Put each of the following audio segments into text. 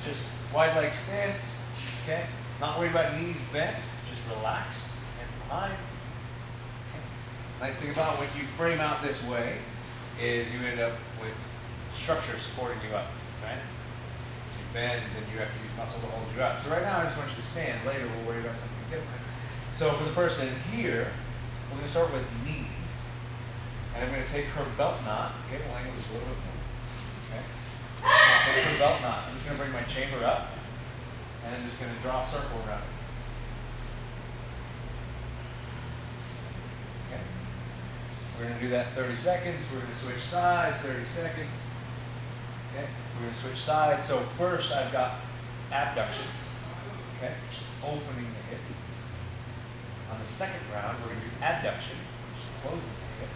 just wide leg stance, okay? Not worried about knees bent, just relaxed, hands behind. Okay. Nice thing about when you frame out this way is you end up with structure supporting you up, right? If you bend, then you have to use muscle to hold you up. So right now I just want you to stand. Later we'll worry about something different. So for the person here, we're going to start with knees. And I'm going to take her belt knot. Okay, we'll angle this a little bit more. Okay. I'm going to take her belt knot. I'm just going to bring my chamber up. And I'm just going to draw a circle around it. Okay. We're going to do that 30 seconds. We're going to switch sides, 30 seconds. Okay. We're going to switch sides. So first I've got abduction. Okay, which is opening the hip. On the second round, we're going to do adduction, which is closing the hip.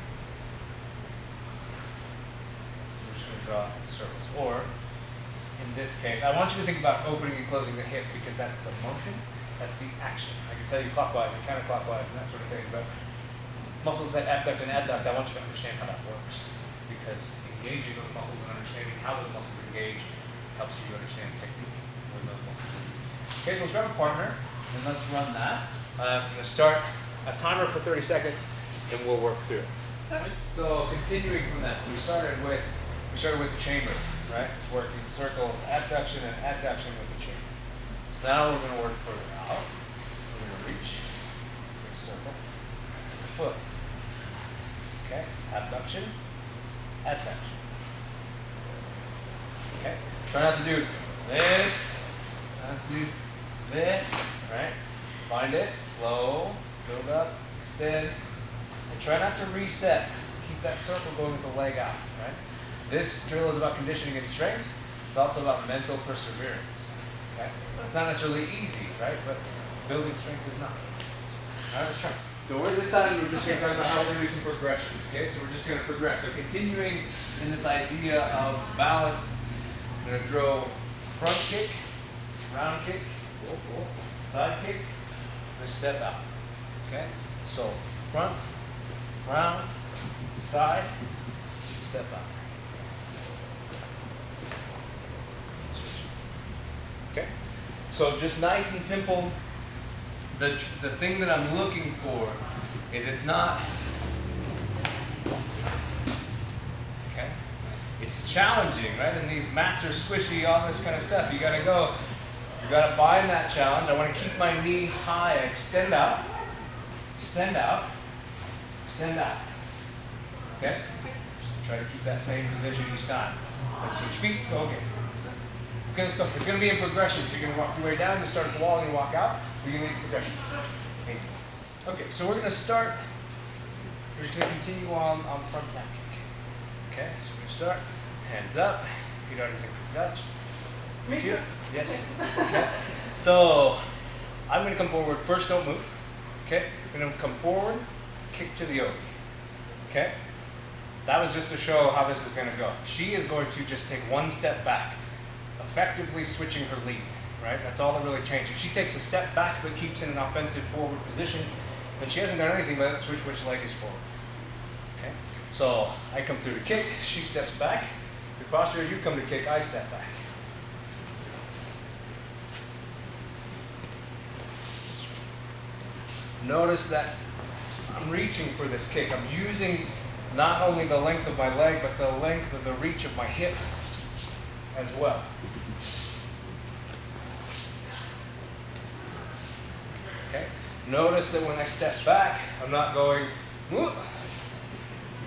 We're just going to draw circles. Or, in this case, I want you to think about opening and closing the hip because that's the motion, that's the action. I can tell you clockwise and counterclockwise and that sort of thing, but muscles that abduct and adduct, I want you to understand how that works. Because engaging those muscles and understanding how those muscles engage helps you understand technique when those muscles are used. Okay, so let's grab a partner and let's run that. I'm going to start a timer for 30 seconds and we'll work through it. So continuing from that, so we started with the chamber, right? Just working circles, abduction and adduction with the chamber. So now we're going to work further out. We're going to reach, big circle, the foot. Okay, abduction, adduction. Okay, try not to do this, not to do this, right? Find it, slow, build up, extend, and try not to reset. Keep that circle going with the leg out, right? This drill is about conditioning and strength. It's also about mental perseverance, okay? So it's not necessarily easy, right? But building strength is not. All right, let's try. So this time we're just going to talk about how we're going to do some progressions, okay? So we're just going to progress. So continuing in this idea of balance, I'm going to throw front kick, round kick, side kick, step out. Okay? So front, round, side, step out. Okay? So just nice and simple. The thing that I'm looking for is it's not, okay? It's challenging, right? And these mats are squishy, all this kind of stuff. You gotta go. You gotta find that challenge. I want to keep my knee high. Extend out, extend out, extend out. Okay? Try to keep that same position each time. Let's switch feet. Go again. Okay, let's go. It's going to be in progression. So you're going to walk your way down. You start at the wall and you walk out. You're going to lead progression. Okay, so we're going to start. We're just going to continue on front snap kick. Okay, so we're going to start. Hands up. Feet are in touch. Me too. Yes. Okay. So I'm going to come forward. First, don't move. Okay. I'm going to come forward, kick to the yogi. Okay. That was just to show how this is going to go. She is going to just take one step back, effectively switching her lead. Right. That's all that really changed. If she takes a step back but keeps in an offensive forward position, then she hasn't done anything but switch which leg is forward. Okay. So I come through to kick. She steps back. Your posture. You come to kick. I step back. Notice that I'm reaching for this kick. I'm using not only the length of my leg, but the length of the reach of my hip as well. Okay. Notice that when I step back, I'm not going, whoop.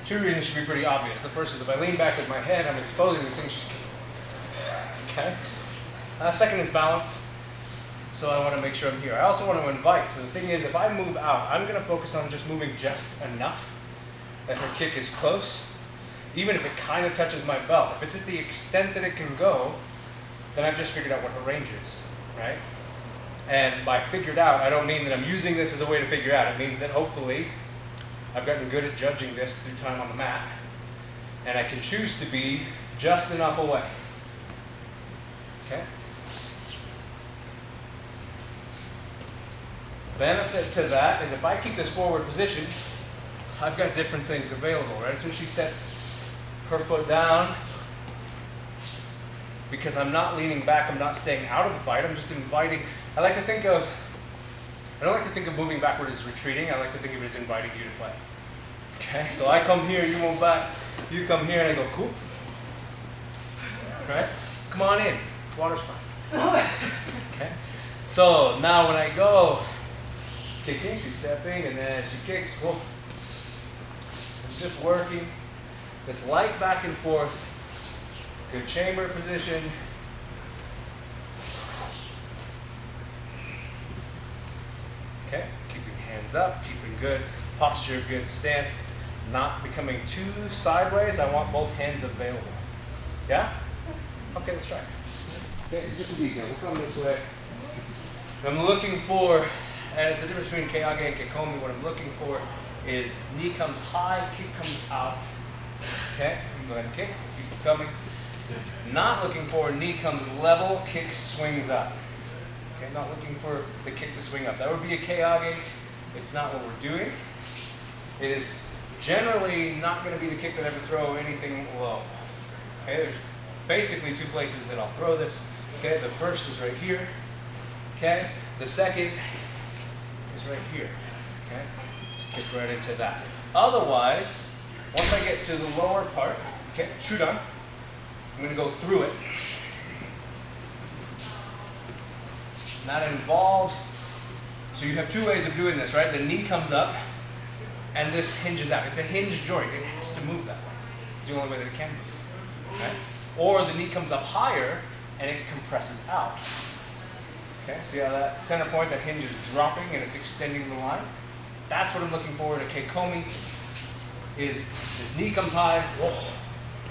Two reasons should be pretty obvious. The first is if I lean back with my head, I'm exposing the thing she's kicking. Okay. Second is balance. So I want to make sure I'm here. I also want to invite. So the thing is, if I move out, I'm going to focus on just moving just enough that her kick is close, even if it kind of touches my belt. If it's at the extent that it can go, then I've just figured out what her range is, right? And by figured out, I don't mean that I'm using this as a way to figure out. It means that hopefully I've gotten good at judging this through time on the mat, and I can choose to be just enough away. Okay? Benefit to that is if I keep this forward position, I've got different things available, right? So she sets her foot down, because I'm not leaning back, I'm not staying out of the fight, I'm just inviting. I don't like to think of moving backward as retreating, I like to think of it as inviting you to play. Okay, so I come here, you move back, you come here, and I go, cool. Right? Come on in, water's fine. Okay? So now when I go, kicking, she's stepping, and then she kicks, whoa. I'm just working this light back and forth, good chamber position. Okay, keeping hands up, keeping good posture, good stance, not becoming too sideways. I want both hands available. Yeah? Okay, let's try. Okay, so just a detail. We'll come this way. I'm looking for, and it's the difference between Keage and Kekomi. What I'm looking for is knee comes high, kick comes out. Okay, you can go ahead and kick, keep coming. Not looking for knee comes level, kick swings up. Okay, not looking for the kick to swing up. That would be a Keage. It's not what we're doing. It is generally not going to be the kick that I ever throw anything low. Okay, there's basically two places that I'll throw this. Okay, the first is right here. Okay, the second is right here. Okay, just kick right into that. Otherwise, once I get to the lower part, okay, Shudan, I'm going to go through it. And that involves, so you have two ways of doing this, right? The knee comes up, and this hinges out. It's a hinge joint. It has to move that way. It's the only way that it can move. Okay? Or the knee comes up higher, and it compresses out. Okay, see how that center point, that hinge is dropping, and it's extending the line? That's what I'm looking for in a Keikomi, is this knee comes high, whoa,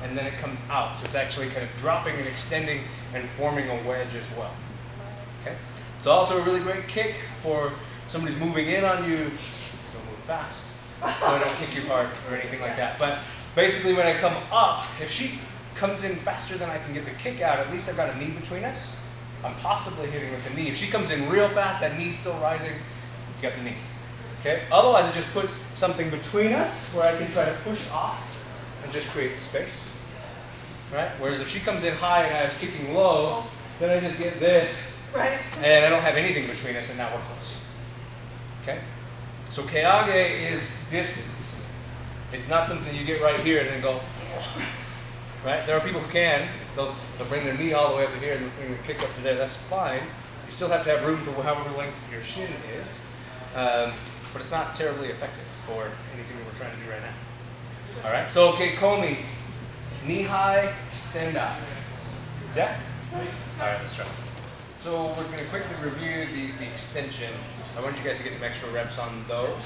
and then it comes out. So it's actually kind of dropping and extending and forming a wedge as well. Okay? It's also a really great kick for somebody's moving in on you. Just don't move fast, so I don't kick you hard or anything like that. But basically when I come up, if she comes in faster than I can get the kick out, at least I've got a knee between us. I'm possibly hitting with the knee. If she comes in real fast, that knee's still rising, you got the knee. Okay? Otherwise, it just puts something between us where I can try to push off and just create space. Right? Whereas if she comes in high and I was kicking low, then I just get this. Right. And I don't have anything between us, and now we're close. Okay? So Keage is distance. It's not something you get right here and then go, right? There are people who can. They'll bring their knee all the way up to here and the kick up to there. That's fine. You still have to have room for however length your shin is. But it's not terribly effective for anything that we're trying to do right now. All right? So, Keikomi, knee high, extend out. Yeah? All right, let's try. So we're going to quickly review the extension. I want you guys to get some extra reps on those.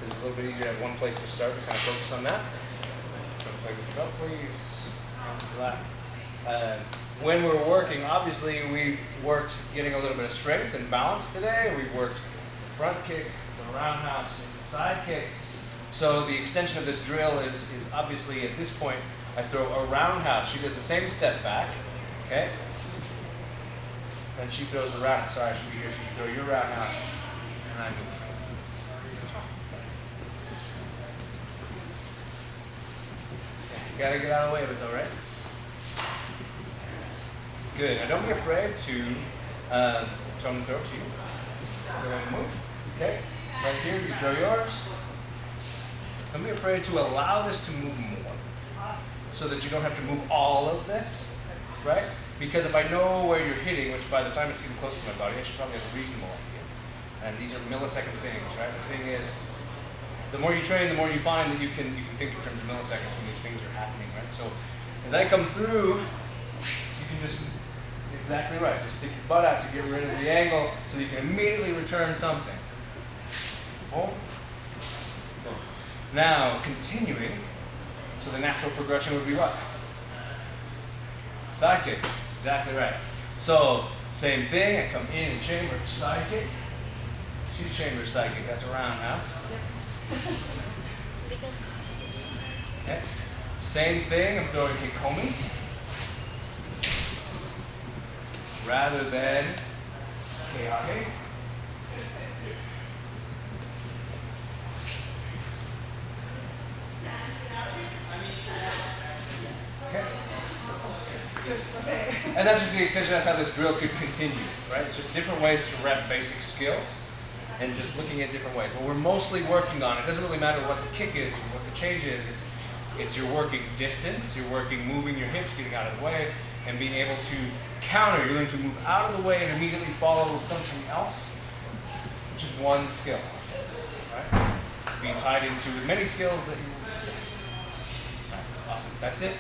It's a little bit easier to have one place to start to kind of focus on that. Play with the belt, please. When we're working, obviously we've worked getting a little bit of strength and balance today. We've worked the front kick, the roundhouse, and the side kick. So the extension of this drill is obviously at this point, I throw a roundhouse. She does the same step back, okay? Then she throws the roundhouse. Sorry, I should be here. She throw your roundhouse, and I move. You gotta get out of the way of it though, right? Good. Now don't be afraid to, so I'm gonna throw it to you. Go ahead and move. Okay? Right here, you throw yours. Don't be afraid to allow this to move more, so that you don't have to move all of this, right? Because if I know where you're hitting, which by the time it's getting close to my body, I should probably have a reasonable idea. And these are millisecond things, right? The thing is, the more you train, the more you find that you can think in terms of milliseconds when these things are happening, right? So as I come through, you can just, exactly right, just stick your butt out to get rid of the angle so that you can immediately return something. Boom. Boom. Now, continuing, so the natural progression would be what? Side kick. Exactly right. So, same thing, I come in and chamber, side kick. She's chamber, side kick, that's a roundhouse. Okay. Same thing, I'm throwing Keikomi. Rather than Keage. Okay. Good. Okay. And that's just the extension, that's how this drill could continue, right? It's just different ways to rep basic skills and just looking at different ways. But we're mostly working on, it doesn't really matter what the kick is or what the change is, it's you're working distance, you're working moving your hips, getting out of the way, and being able to counter. You're learning to move out of the way and immediately follow with something else, which is one skill, right? Being tied into as many skills that you possess. Right. Awesome, that's it.